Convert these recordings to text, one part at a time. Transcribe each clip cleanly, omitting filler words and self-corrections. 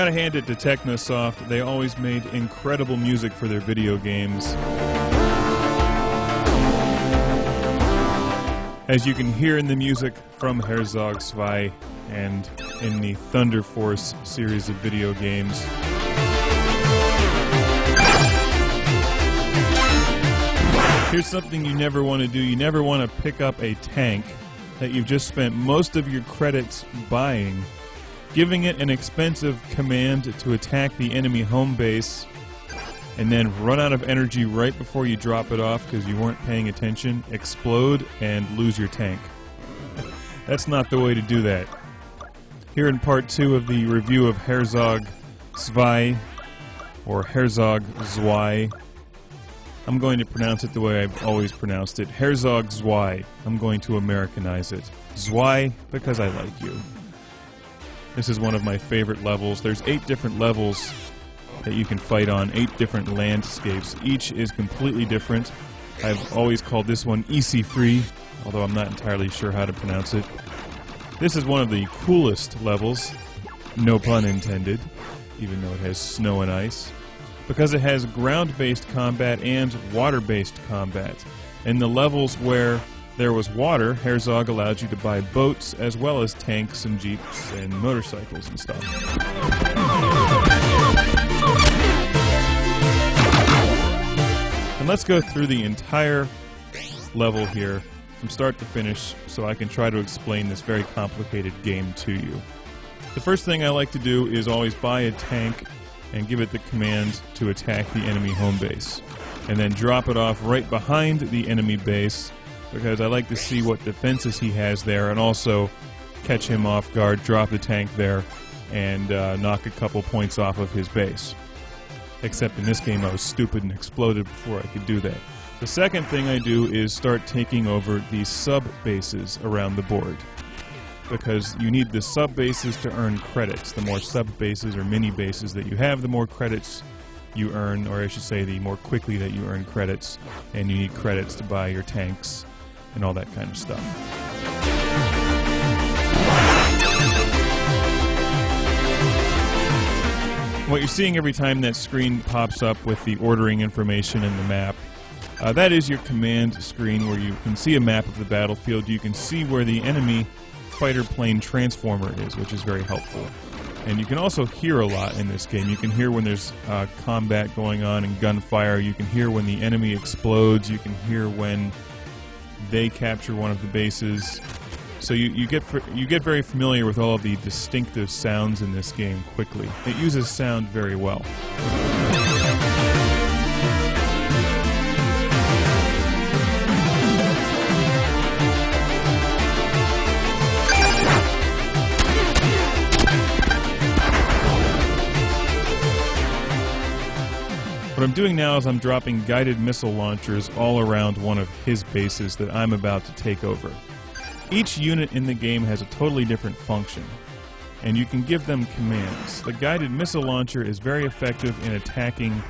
gotta hand it to Technosoft. They always made incredible music for their video games. As you can hear in the music from HERZOG ZWEI and in the Thunder Force series of video games. Here's something you never want to do. You never want to pick up a tank that you've just spent most of your credits buying, giving it an expensive command to attack the enemy home base, and then run out of energy right before you drop it off because you weren't paying attention, explode, and lose your tank. That's not the way to do that. Here in part 2 of the review of HERZOG ZWEI, or HERZOG ZWEI, I'm going to pronounce it the way I've always pronounced it. HERZOG ZWEI. I'm going to Americanize it. ZWEI, because I like you. This is one of my favorite levels. There's 8 different levels that you can fight on, 8 different landscapes. Each is completely different. I've always called this one EC3, although I'm not entirely sure how to pronounce it. This is one of the coolest levels, no pun intended, even though it has snow and ice, because it has ground-based combat and water-based combat. In the levels where there was water, HERZOG allowed you to buy boats as well as tanks and jeeps and motorcycles and stuff. And let's go through the entire level here from start to finish so I can try to explain this very complicated game to you. The first thing I like to do is always buy a tank and give it the command to attack the enemy home base, and then drop it off right behind the enemy base because I like to see what defenses he has there and also catch him off guard, drop the tank there, and knock a couple points off of his base. Except in this game I was stupid and exploded before I could do that. The second thing I do is start taking over the sub-bases around the board, because you need the sub-bases to earn credits. The more sub-bases or mini-bases that you have, the more credits you earn, or I should say the more quickly that you earn credits, and you need credits to buy your tanks and all that kind of stuff. What you're seeing every time that screen pops up with the ordering information in the map, that is your command screen where you can see a map of the battlefield. You can see where the enemy fighter plane transformer is, which is very helpful. And you can also hear a lot in this game. You can hear when there's combat going on and gunfire. You can hear when the enemy explodes. You can hear when they capture one of the bases. So you get very familiar with all of the distinctive sounds in this game quickly. It uses sound very well. What I'm doing now is I'm dropping guided missile launchers all around one of his bases that I'm about to take over. Each unit in the game has a totally different function, and you can give them commands. The guided missile launcher is very effective in attacking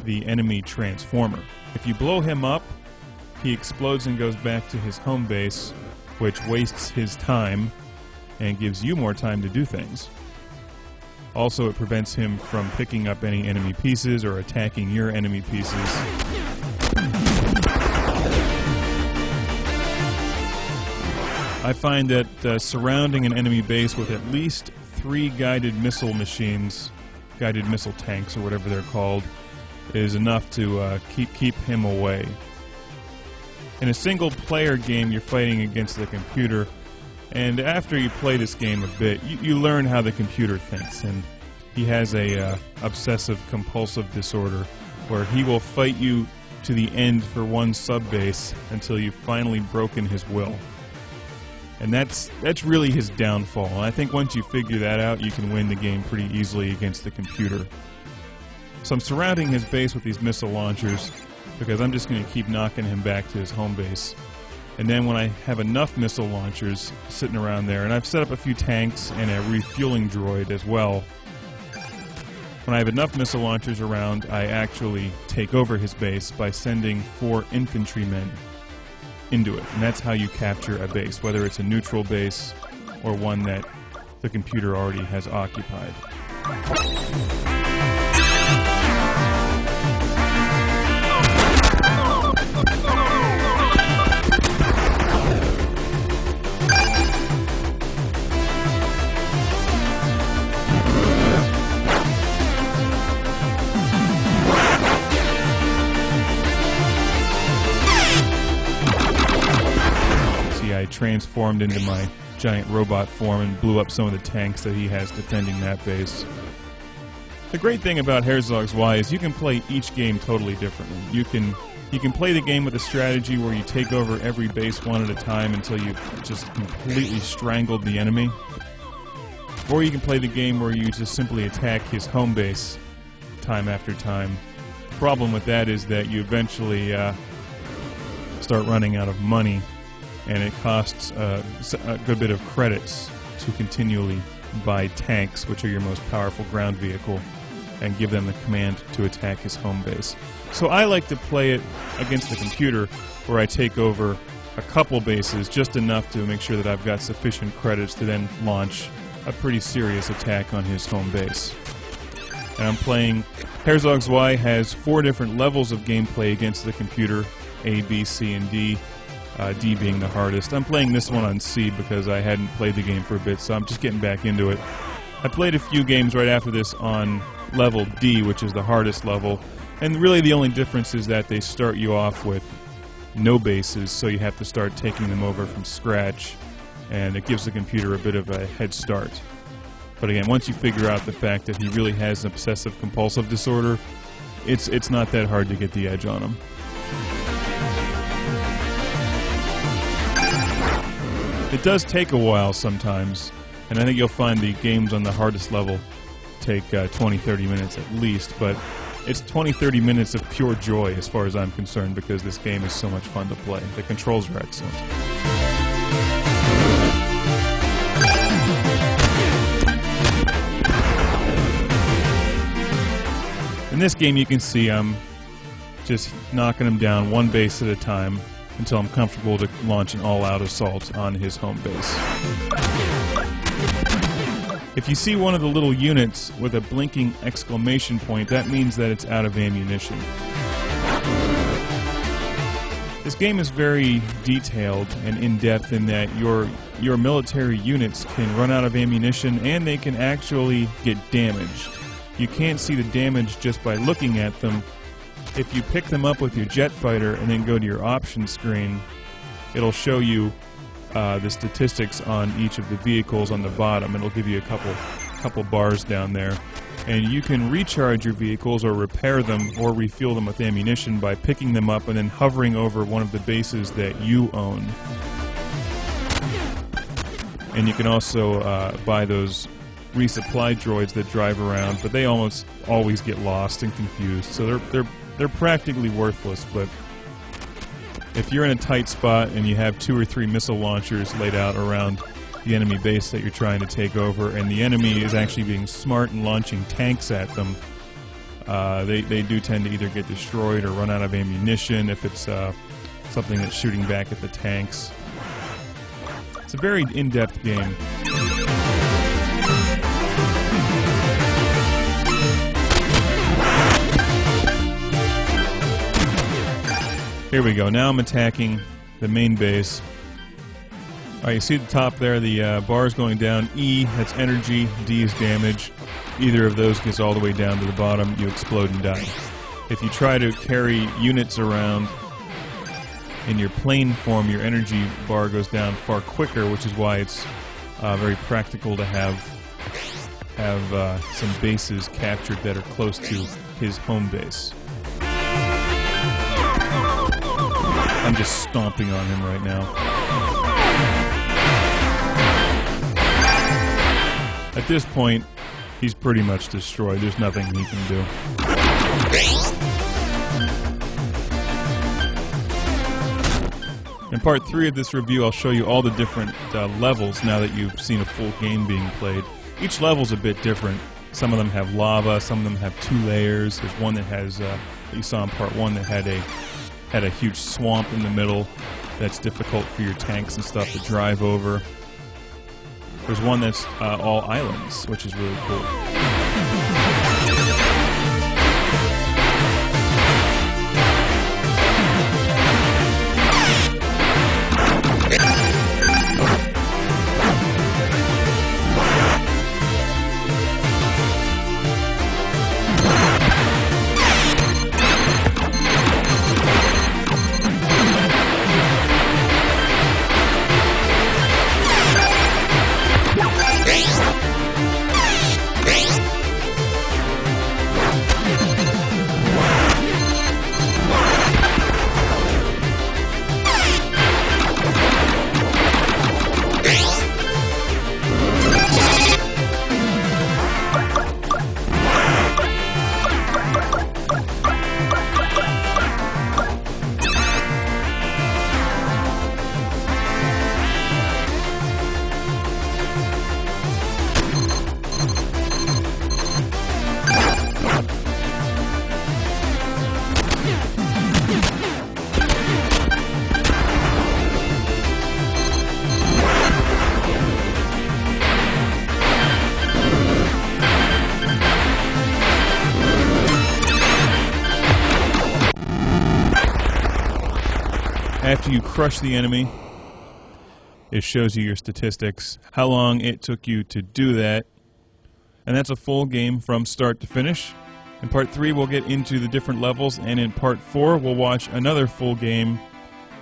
the enemy transformer. If you blow him up, he explodes and goes back to his home base, which wastes his time and gives you more time to do things. Also, it prevents him from picking up any enemy pieces or attacking your enemy pieces. I find that surrounding an enemy base with at least 3 guided missile machines, guided missile tanks or whatever they're called, is enough to keep him away. In a single-player game, you're fighting against the computer, and after you play this game a bit, you learn how the computer thinks, and he has a obsessive-compulsive disorder where he will fight you to the end for one sub-base until you've finally broken his will. And that's really his downfall. And I think once you figure that out, you can win the game pretty easily against the computer. So I'm surrounding his base with these missile launchers because I'm just going to keep knocking him back to his home base. And then when I have enough missile launchers sitting around there, and I've set up a few tanks and a refueling droid as well, when I have enough missile launchers around, I actually take over his base by sending 4 infantrymen into it. And that's how you capture a base, whether it's a neutral base or one that the computer already has occupied. I transformed into my giant robot form and blew up some of the tanks that he has defending that base. The great thing about HERZOG ZWEI is you can play each game totally differently. You can play the game with a strategy where you take over every base one at a time until you've just completely strangled the enemy. Or you can play the game where you just simply attack his home base time after time. The problem with that is that you eventually start running out of money, and it costs a good bit of credits to continually buy tanks, which are your most powerful ground vehicle, and give them the command to attack his home base. So I like to play it against the computer, where I take over a couple bases, just enough to make sure that I've got sufficient credits to then launch a pretty serious attack on his home base. And I'm playing... HERZOG ZWEI has 4 different levels of gameplay against the computer, A, B, C, and D. D being the hardest. I'm playing this one on C because I hadn't played the game for a bit, so I'm just getting back into it. I played a few games right after this on level D, which is the hardest level, and really the only difference is that they start you off with no bases, so you have to start taking them over from scratch, and it gives the computer a bit of a head start. But again, once you figure out the fact that he really has an obsessive-compulsive disorder, it's not that hard to get the edge on him. It does take a while sometimes, and I think you'll find the games on the hardest level take 20-30 minutes at least, but it's 20-30 minutes of pure joy as far as I'm concerned, because this game is so much fun to play. The controls are excellent. In this game you can see I'm just knocking him down one base at a time until I'm comfortable to launch an all-out assault on his home base. If you see one of the little units with a blinking exclamation point, that means that it's out of ammunition. This game is very detailed and in-depth in that your military units can run out of ammunition and they can actually get damaged. You can't see the damage just by looking at them. If you pick them up with your jet fighter and then go to your options screen, it'll show you the statistics on each of the vehicles on the bottom. It'll give you a couple bars down there. And you can recharge your vehicles or repair them or refuel them with ammunition by picking them up and then hovering over one of the bases that you own. And you can also buy those resupply droids that drive around, but they almost always get lost and confused, so they're practically worthless. But if you're in a tight spot and you have 2 or 3 missile launchers laid out around the enemy base that you're trying to take over, and the enemy is actually being smart and launching tanks at them, they do tend to either get destroyed or run out of ammunition if it's something that's shooting back at the tanks. It's a very in-depth game. Here we go. Now I'm attacking the main base. Alright, you see at the top there, the bars going down. E, that's energy. D is damage. Either of those gets all the way down to the bottom, you explode and die. If you try to carry units around in your plane form, your energy bar goes down far quicker, which is why it's very practical to have some bases captured that are close to his home base. I'm just stomping on him right now. At this point, he's pretty much destroyed. There's nothing he can do. In part 3 of this review, I'll show you all the different levels now that you've seen a full game being played. Each level's a bit different. Some of them have lava, some of them have 2 layers. There's one that has, that you saw in part 1, that had a huge swamp in the middle that's difficult for your tanks and stuff to drive over. There's one that's all islands, which is really cool. After you crush the enemy, it shows you your statistics, how long it took you to do that, and that's a full game from start to finish. In part 3 we'll get into the different levels, and in part 4 we'll watch another full game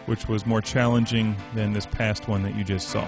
which was more challenging than this past one that you just saw.